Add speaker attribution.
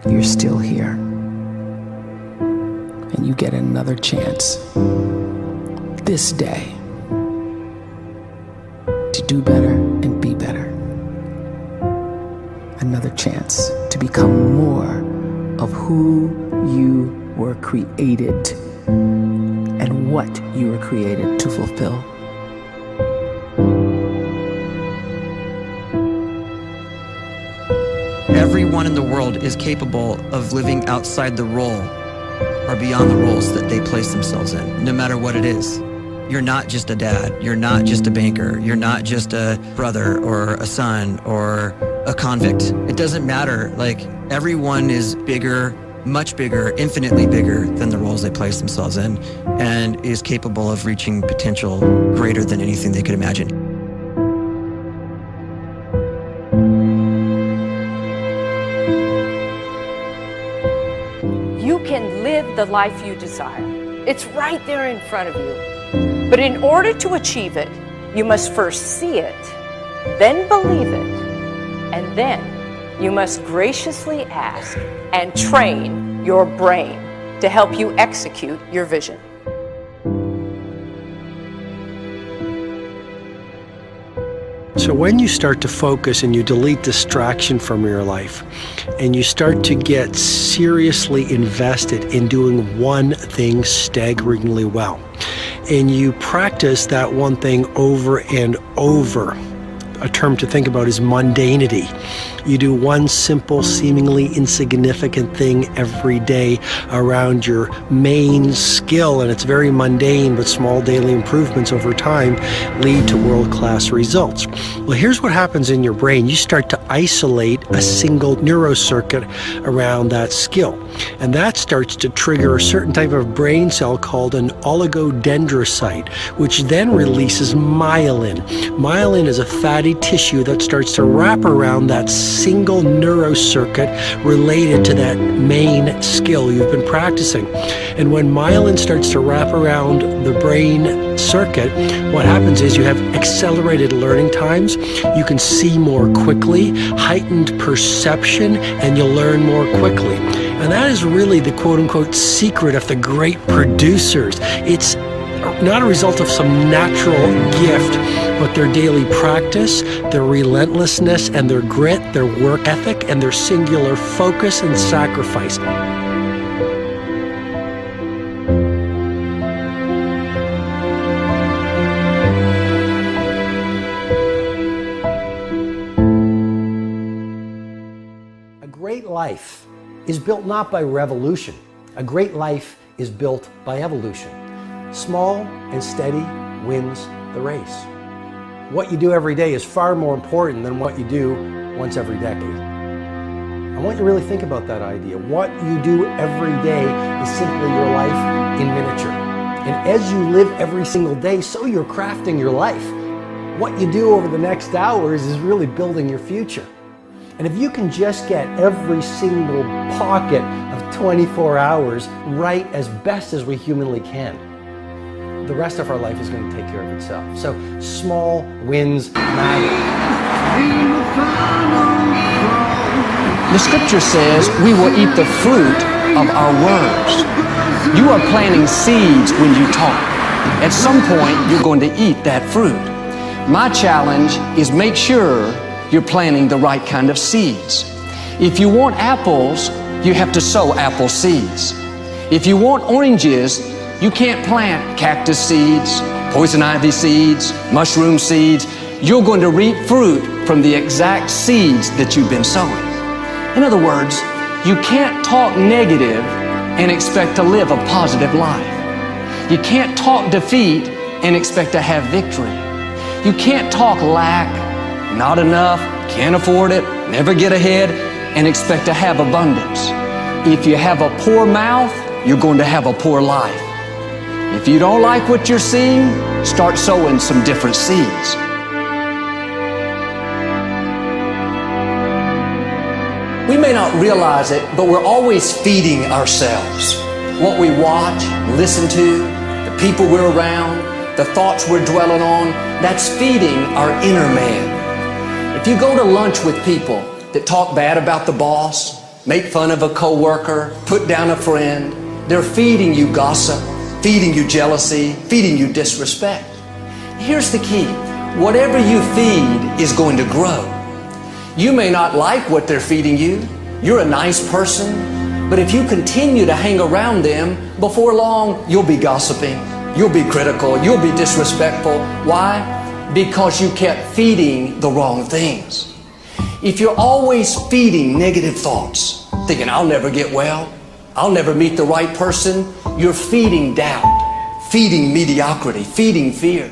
Speaker 1: you're still here. And you get another chance this day to do better and be better. Another chance to become more of who you were created and what you were created to fulfill.
Speaker 2: Everyone in the world is capable of living outside the role or beyond the roles that they place themselves in, no matter what it is. You're not just a dad, you're not just a banker, you're not just a brother or a son or a convict. It doesn't matter. Like, everyone is bigger, much bigger, infinitely bigger than the roles they place themselves in, and is capable of reaching potential greater than anything they could imagine.
Speaker 3: You can live the life you desire. It's right there in front of you. But in order to achieve it, you must first see it, then believe it, and then you must graciously ask and train your brain to help you execute your vision.
Speaker 4: So when you start to focus and you delete distraction from your life, and you start to get seriously invested in doing one thing staggeringly well, and you practice that one thing over and over, a term to think about is mundanity. You do one simple, seemingly insignificant thing every day around your main skill, and it's very mundane, but small daily improvements over time lead to world-class results. Well, here's what happens in your brain. You start to isolate a single neurocircuit around that skill, and that starts to trigger a certain type of brain cell called an oligodendrocyte, which then releases myelin. Myelin is a fatty tissue that starts to wrap around that single neurocircuit related to that main skill you've been practicing. And when myelin starts to wrap around the brain circuit, what happens is you have accelerated learning times, you can see more quickly, heightened perception, and you'll learn more quickly. And that is really the quote-unquote secret of the great producers. It's not a result of some natural gift, but their daily practice, their relentlessness and their grit, their work ethic, and their singular focus and sacrifice. A great life is built not by revolution. A great life is built by evolution. Small and steady wins the race. What you do every day is far more important than what you do once every decade. I want you to really think about that idea. What you do every day is simply your life in miniature. And as you live every single day, so you're crafting your life. What you do over the next hours is really building your future. And if you can just get every single pocket of 24 hours right as best as we humanly can, the rest of our life is going to take care of itself. So small wins matter.
Speaker 5: The scripture says we will eat the fruit of our words. You are planting seeds when you talk. At some point, you're going to eat that fruit. My challenge is make sure you're planting the right kind of seeds. If you want apples, you have to sow apple seeds. If you want oranges, you can't plant cactus seeds, poison ivy seeds, mushroom seeds. You're going to reap fruit from the exact seeds that you've been sowing. In other words, you can't talk negative and expect to live a positive life. You can't talk defeat and expect to have victory. You can't talk lack, not enough, can't afford it, never get ahead, and expect to have abundance. If you have a poor mouth, you're going to have a poor life. If you don't like what you're seeing, start sowing some different seeds. We may not realize it, but we're always feeding ourselves. What we watch, listen to, the people we're around, the thoughts we're dwelling on, that's feeding our inner man. If you go to lunch with people that talk bad about the boss, make fun of a coworker, put down a friend. They're feeding you gossip, feeding you jealousy, feeding you disrespect. Here's the key. Whatever you feed is going to grow. You may not like what they're feeding you. You're a nice person. But if you continue to hang around them, before long, you'll be gossiping. You'll be critical. You'll be disrespectful. Why? Because you kept feeding the wrong things. If you're always feeding negative thoughts, thinking, I'll never get well, I'll never meet the right person, you're feeding doubt, feeding mediocrity, feeding fear.